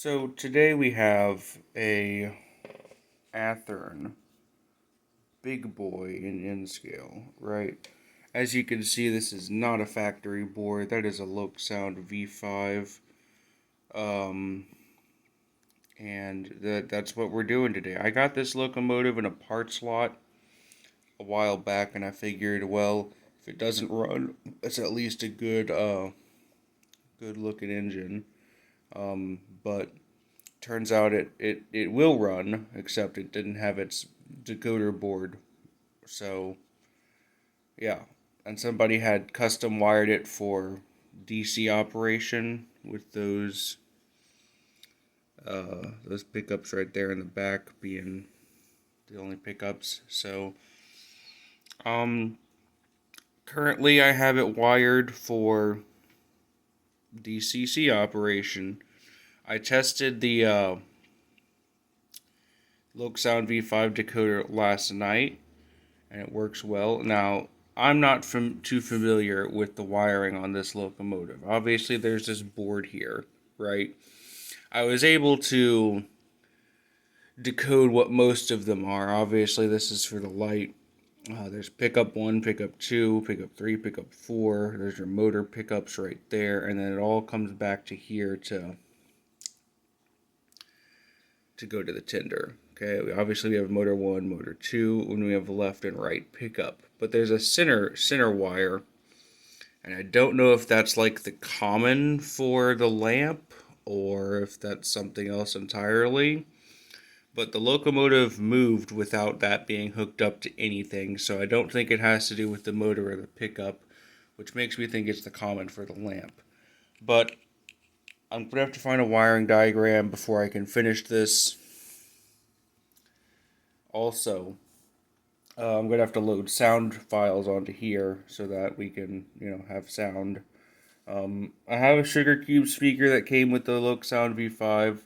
So today we have a Athearn big boy in N scale, right? As you can see, this is not a factory board. That is a Loksound V5. Um, and that's what we're doing today. I got this locomotive in a parts lot a while back, and I figured, well, if it doesn't run, it's at least a good looking engine. But turns out it will run, except it didn't have its decoder board. So, yeah. And somebody had custom wired it for DC operation with those pickups right there in the back being the only pickups. So, um, currently I have it wired for DCC operation. I tested the Loksound V5 decoder last night, and it works well. Now, I'm not too familiar with the wiring on this locomotive. Obviously, there's this board here, right? I was able to decode what most of them are. Obviously, this is for the light. There's pickup 1, pickup 2, pickup 3, pickup 4. There's your motor pickups right there, and then it all comes back to here to go to the tender. Okay, obviously we have motor 1, motor 2, when we have left and right pickup. But there's a center wire, and I don't know if that's like the common for the lamp or if that's something else entirely. But the locomotive moved without that being hooked up to anything, so I don't think it has to do with the motor or the pickup, which makes me think it's the common for the lamp. But I'm going to have to find a wiring diagram before I can finish this. Also, I'm going to have to load sound files onto here so that we can, have sound. I have a Sugar Cube speaker that came with the Loksound V5.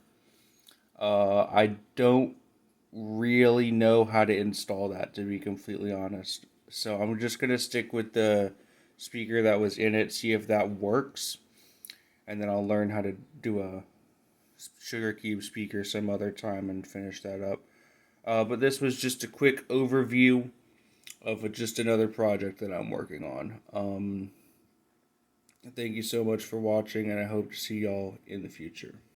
I don't really know how to install that, to be completely honest. So I'm just going to stick with the speaker that was in it, see if that works. And then I'll learn how to do a Sugar Cube speaker some other time and finish that up. But this was just a quick overview of just another project that I'm working on. Thank you so much for watching, and I hope to see y'all in the future.